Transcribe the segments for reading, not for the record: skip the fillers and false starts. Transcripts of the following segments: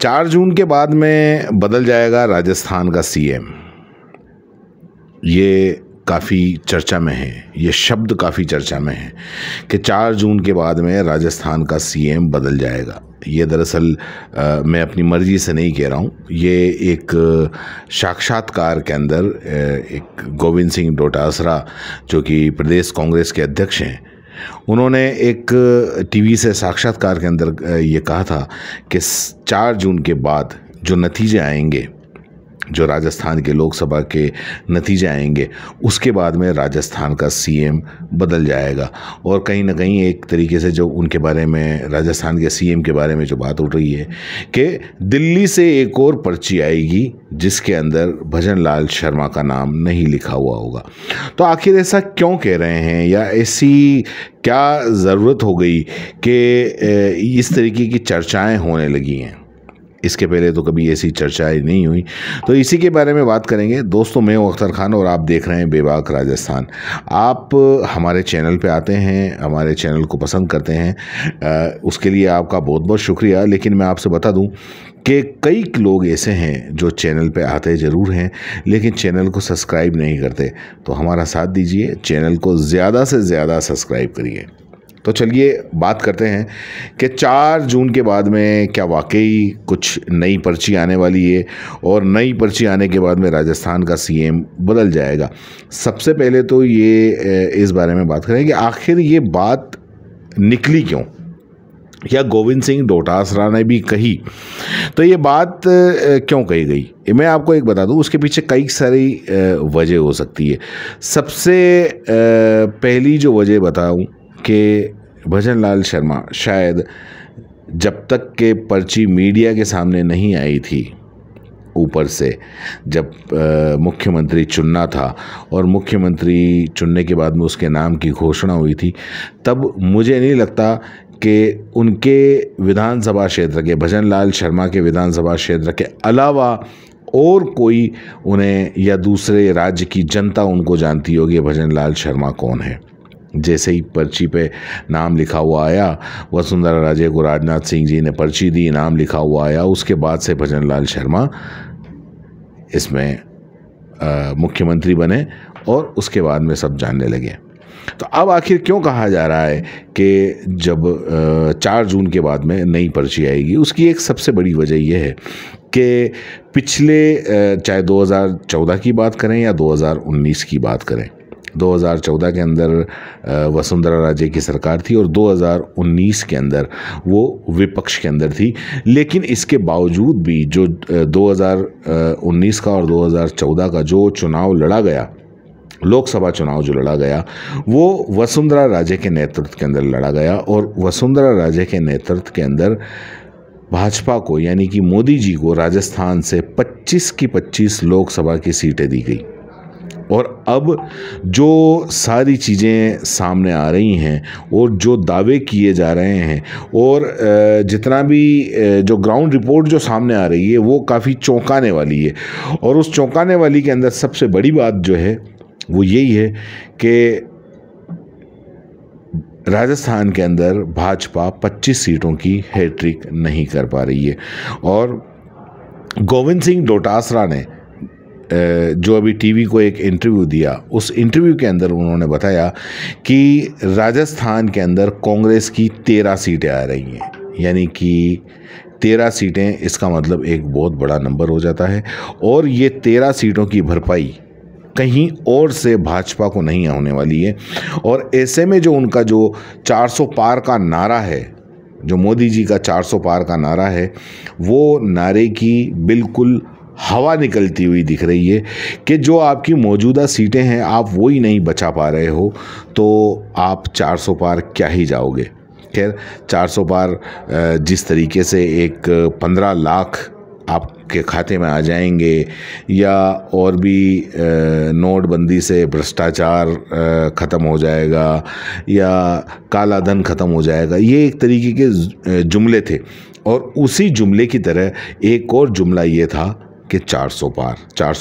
4 जून के बाद में बदल जाएगा राजस्थान का सीएम। ये काफ़ी चर्चा में है, ये शब्द काफ़ी चर्चा में है कि 4 जून के बाद में राजस्थान का सीएम बदल जाएगा। ये दरअसल मैं अपनी मर्ज़ी से नहीं कह रहा हूँ, ये एक साक्षात्कार के अंदर एक गोविंद सिंह डोटासरा जो कि प्रदेश कांग्रेस के अध्यक्ष हैं, उन्होंने एक टीवी से साक्षात्कार के अंदर ये कहा था कि 4 जून के बाद जो नतीजे आएंगे, जो राजस्थान के लोकसभा के नतीजे आएंगे, उसके बाद में राजस्थान का सीएम बदल जाएगा। और कहीं ना कहीं एक तरीके से जो उनके बारे में, राजस्थान के सीएम के बारे में जो बात उठ रही है कि दिल्ली से एक और पर्ची आएगी जिसके अंदर भजन लाल शर्मा का नाम नहीं लिखा हुआ होगा। तो आखिर ऐसा क्यों कह रहे हैं, या ऐसी क्या ज़रूरत हो गई कि इस तरीके की चर्चाएं होने लगी हैं? इसके पहले तो कभी ऐसी चर्चाएं नहीं हुई। तो इसी के बारे में बात करेंगे। दोस्तों, मैं हूं अख्तर खान और आप देख रहे हैं बेबाक राजस्थान। आप हमारे चैनल पे आते हैं, हमारे चैनल को पसंद करते हैं, उसके लिए आपका बहुत बहुत शुक्रिया। लेकिन मैं आपसे बता दूं कि कई लोग ऐसे हैं जो चैनल पे आते ज़रूर हैं लेकिन चैनल को सब्सक्राइब नहीं करते। तो हमारा साथ दीजिए, चैनल को ज़्यादा से ज़्यादा सब्सक्राइब करिए। तो चलिए बात करते हैं कि 4 जून के बाद में क्या वाकई कुछ नई पर्ची आने वाली है, और नई पर्ची आने के बाद में राजस्थान का सीएम बदल जाएगा। सबसे पहले तो ये इस बारे में बात करें कि आखिर ये बात निकली क्यों, या गोविंद सिंह डोटासरा ने भी कही तो ये बात क्यों कही गई। मैं आपको एक बता दूं, उसके पीछे कई सारी वजह हो सकती है। सबसे पहली जो वजह बताऊं कि भजन लाल शर्मा शायद जब तक के पर्ची मीडिया के सामने नहीं आई थी, ऊपर से जब मुख्यमंत्री चुनना था और मुख्यमंत्री चुनने के बाद में उसके नाम की घोषणा हुई थी, तब मुझे नहीं लगता कि उनके विधानसभा क्षेत्र के, भजन लाल शर्मा के विधानसभा क्षेत्र के अलावा और कोई उन्हें, या दूसरे राज्य की जनता उनको जानती होगी भजन लाल शर्मा कौन है। जैसे ही पर्ची पे नाम लिखा हुआ आया, वसुंधरा राजे को राजनाथ सिंह जी ने पर्ची दी, नाम लिखा हुआ आया, उसके बाद से भजन लाल शर्मा इसमें मुख्यमंत्री बने और उसके बाद में सब जानने लगे। तो अब आखिर क्यों कहा जा रहा है कि जब 4 जून के बाद में नई पर्ची आएगी? उसकी एक सबसे बड़ी वजह यह है कि पिछले चाहे 2014 की बात करें या 2019 की बात करें, 2014 के अंदर वसुंधरा राजे की सरकार थी और 2019 के अंदर वो विपक्ष के अंदर थी। लेकिन इसके बावजूद भी जो 2019 का और 2014 का जो चुनाव लड़ा गया, लोकसभा चुनाव जो लड़ा गया, वो वसुंधरा राजे के नेतृत्व के अंदर लड़ा गया। और वसुंधरा राजे के नेतृत्व के अंदर भाजपा को, यानी कि मोदी जी को, राजस्थान से 25 की 25 लोकसभा की सीटें दी गई। और अब जो सारी चीज़ें सामने आ रही हैं और जो दावे किए जा रहे हैं, और जितना भी जो ग्राउंड रिपोर्ट जो सामने आ रही है, वो काफ़ी चौंकाने वाली है। और उस चौंकाने वाली के अंदर सबसे बड़ी बात जो है वो यही है कि राजस्थान के अंदर भाजपा 25 सीटों की हैट्रिक नहीं कर पा रही है। और गोविंद सिंह डोटासरा ने जो अभी टीवी को एक इंटरव्यू दिया, उस इंटरव्यू के अंदर उन्होंने बताया कि राजस्थान के अंदर कांग्रेस की 13 सीटें आ रही हैं, यानी कि 13 सीटें, इसका मतलब एक बहुत बड़ा नंबर हो जाता है। और ये 13 सीटों की भरपाई कहीं और से भाजपा को नहीं होने वाली है। और ऐसे में जो उनका जो 400 पार का नारा है, जो मोदी जी का 400 पार का नारा है, वो नारे की बिल्कुल हवा निकलती हुई दिख रही है कि जो आपकी मौजूदा सीटें हैं आप वो ही नहीं बचा पा रहे हो, तो आप 400 पार क्या ही जाओगे। खैर, 400 पार जिस तरीके से एक 15 लाख आपके खाते में आ जाएंगे, या और भी नोटबंदी से भ्रष्टाचार ख़त्म हो जाएगा, या काला धन ख़त्म हो जाएगा, ये एक तरीके के जुमले थे। और उसी जुमले की तरह एक और जुमला ये था कि 400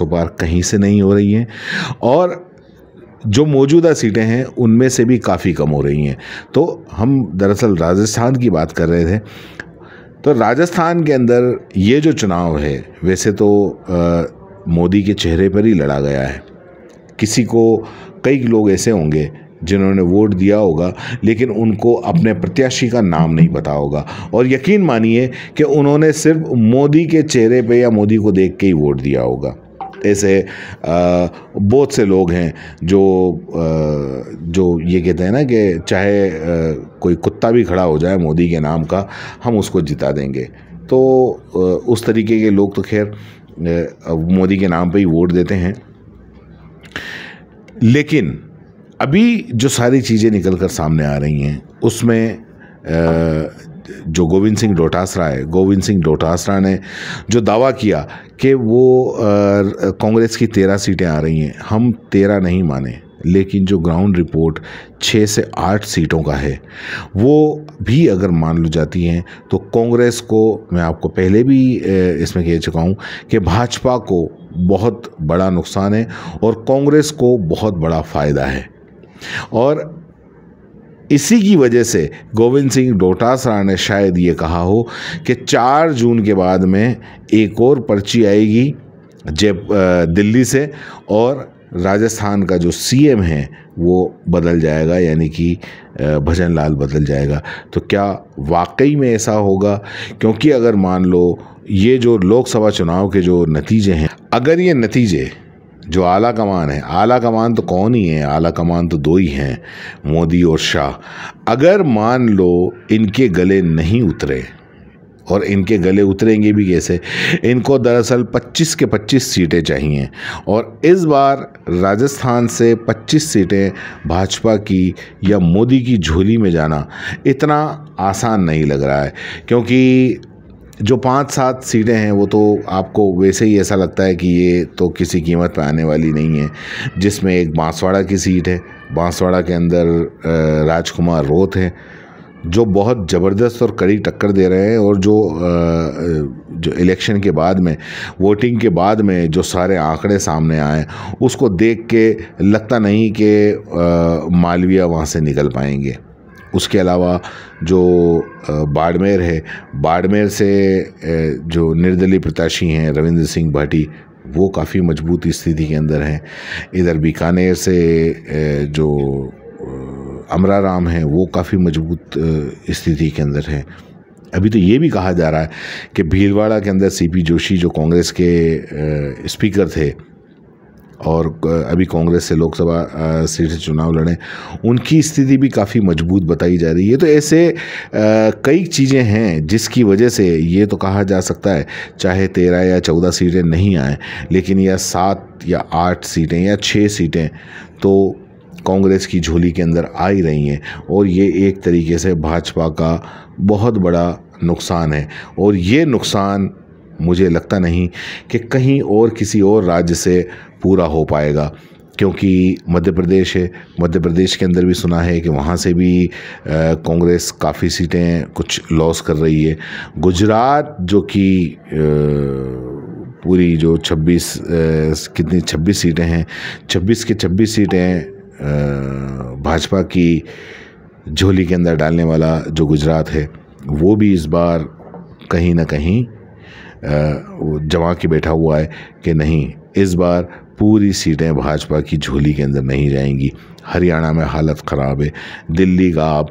पार कहीं से नहीं हो रही हैं, और जो मौजूदा सीटें हैं उनमें से भी काफ़ी कम हो रही हैं। तो हम दरअसल राजस्थान की बात कर रहे थे। तो राजस्थान के अंदर ये जो चुनाव है वैसे तो मोदी के चेहरे पर ही लड़ा गया है। किसी को, कई लोग ऐसे होंगे जिन्होंने वोट दिया होगा लेकिन उनको अपने प्रत्याशी का नाम नहीं पता होगा, और यकीन मानिए कि उन्होंने सिर्फ मोदी के चेहरे पे या मोदी को देख के ही वोट दिया होगा। ऐसे बहुत से लोग हैं जो ये कहते हैं ना कि चाहे कोई कुत्ता भी खड़ा हो जाए मोदी के नाम का, हम उसको जिता देंगे। तो उस तरीके के लोग तो खैर मोदी के नाम पे ही वोट देते हैं। लेकिन अभी जो सारी चीज़ें निकल कर सामने आ रही हैं उसमें जो गोविंद सिंह डोटासरा ने जो दावा किया कि वो कांग्रेस की 13 सीटें आ रही हैं, हम 13 नहीं माने, लेकिन जो ग्राउंड रिपोर्ट 6 से 8 सीटों का है वो भी अगर मान लो जाती हैं तो कांग्रेस को, मैं आपको पहले भी इसमें कह चुका हूँ कि भाजपा को बहुत बड़ा नुकसान है और कांग्रेस को बहुत बड़ा फ़ायदा है। और इसी की वजह से गोविंद सिंह डोटासरा ने शायद ये कहा हो कि 4 जून के बाद में एक और पर्ची आएगी दिल्ली से और राजस्थान का जो सीएम है वो बदल जाएगा, यानी कि भजन लाल बदल जाएगा। तो क्या वाकई में ऐसा होगा? क्योंकि अगर मान लो ये जो लोकसभा चुनाव के जो नतीजे हैं, अगर ये नतीजे जो आला कमान है, आला कमान तो कौन ही है, आला कमान तो 2 ही हैं, मोदी और शाह, अगर मान लो इनके गले नहीं उतरे, और इनके गले उतरेंगे भी कैसे, इनको दरअसल 25 के 25 सीटें चाहिए, और इस बार राजस्थान से 25 सीटें भाजपा की या मोदी की झोली में जाना इतना आसान नहीं लग रहा है। क्योंकि जो 5-7 सीटें हैं वो तो आपको वैसे ही ऐसा लगता है कि ये तो किसी कीमत पे आने वाली नहीं है, जिसमें एक बांसवाड़ा की सीट है। बांसवाड़ा के अंदर राजकुमार रोत है जो बहुत ज़बरदस्त और कड़ी टक्कर दे रहे हैं, और जो इलेक्शन के बाद में, वोटिंग के बाद में जो सारे आंकड़े सामने आए उसको देख के लगता नहीं कि मालविया वहाँ से निकल पाएंगे। उसके अलावा जो बाड़मेर है, बाड़मेर से जो निर्दलीय प्रत्याशी हैं रविंद्र सिंह भाटी, वो काफ़ी मजबूत स्थिति के अंदर हैं। इधर बीकानेर से जो अमरा राम है वो काफ़ी मजबूत स्थिति के अंदर है। अभी तो ये भी कहा जा रहा है कि भीलवाड़ा के अंदर सीपी जोशी जो कांग्रेस के स्पीकर थे और अभी कांग्रेस से लोकसभा सीट से चुनाव लड़े, उनकी स्थिति भी काफ़ी मजबूत बताई जा रही है। तो ऐसे कई चीज़ें हैं जिसकी वजह से ये तो कहा जा सकता है चाहे 13 या 14 सीटें नहीं आए, लेकिन या 7 या 8 सीटें या 6 सीटें तो कांग्रेस की झोली के अंदर आ ही रही हैं, और ये एक तरीके से भाजपा का बहुत बड़ा नुकसान है। और ये नुकसान मुझे लगता नहीं कि कहीं और किसी और राज्य से पूरा हो पाएगा, क्योंकि मध्य प्रदेश है, मध्य प्रदेश के अंदर भी सुना है कि वहाँ से भी कांग्रेस काफ़ी सीटें कुछ लॉस कर रही है। गुजरात जो कि पूरी जो 26 सीटें हैं, 26 के 26 सीटें भाजपा की झोली के अंदर डालने वाला जो गुजरात है वो भी इस बार कहीं ना कहीं जमा के बैठा हुआ है कि नहीं, इस बार पूरी सीटें भाजपा की झोली के अंदर नहीं जाएंगी। हरियाणा में हालत ख़राब है, दिल्ली का आप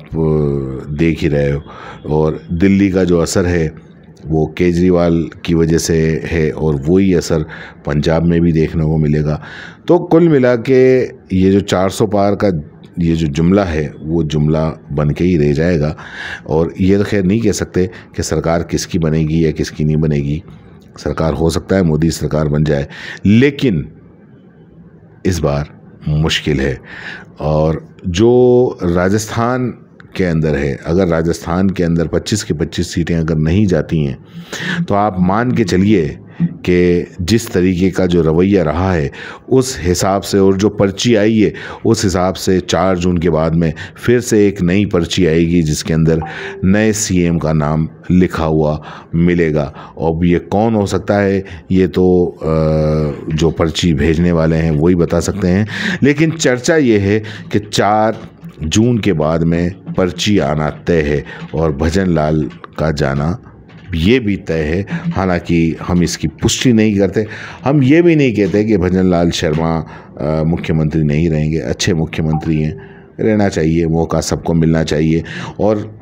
देख ही रहे हो, और दिल्ली का जो असर है वो केजरीवाल की वजह से है, और वही असर पंजाब में भी देखने को मिलेगा। तो कुल मिला के ये जो 400 पार का ये जो जुमला है वो जुमला बन के ही रह जाएगा। और ये तो खैर नहीं कह सकते कि सरकार किसकी बनेगी या किसकी नहीं बनेगी। सरकार हो सकता है मोदी सरकार बन जाए, लेकिन इस बार मुश्किल है। और जो राजस्थान के अंदर है, अगर राजस्थान के अंदर 25 के 25 सीटें अगर नहीं जाती हैं तो आप मान के चलिए कि जिस तरीके का जो रवैया रहा है उस हिसाब से, और जो पर्ची आई है उस हिसाब से 4 जून के बाद में फिर से एक नई पर्ची आएगी जिसके अंदर नए सीएम का नाम लिखा हुआ मिलेगा। और ये कौन हो सकता है ये तो जो पर्ची भेजने वाले हैं वही बता सकते हैं, लेकिन चर्चा ये है कि 4 जून के बाद में पर्ची आना तय है और भजन लाल का जाना ये भी तय है। हालांकि हम इसकी पुष्टि नहीं करते, हम ये भी नहीं कहते कि भजन लाल शर्मा मुख्यमंत्री नहीं रहेंगे। अच्छे मुख्यमंत्री हैं, रहना चाहिए, मौका सबको मिलना चाहिए। और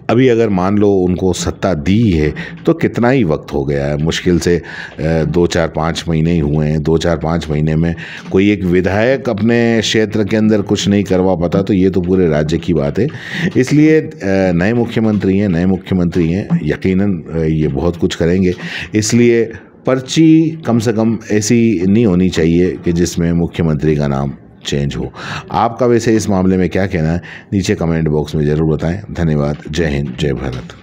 अभी अगर मान लो उनको सत्ता दी है तो कितना ही वक्त हो गया है, मुश्किल से 2-4-5 महीने ही हुए हैं। 2-4-5 महीने में कोई एक विधायक अपने क्षेत्र के अंदर कुछ नहीं करवा पाता, तो ये तो पूरे राज्य की बात है। इसलिए नए मुख्यमंत्री हैं, यकीनन ये बहुत कुछ करेंगे। इसलिए पर्ची कम से कम ऐसी नहीं होनी चाहिए कि जिसमें मुख्यमंत्री का नाम चेंज हो। आपका वैसे इस मामले में क्या कहना है, नीचे कमेंट बॉक्स में ज़रूर बताएं। धन्यवाद। जय हिंद, जय भारत।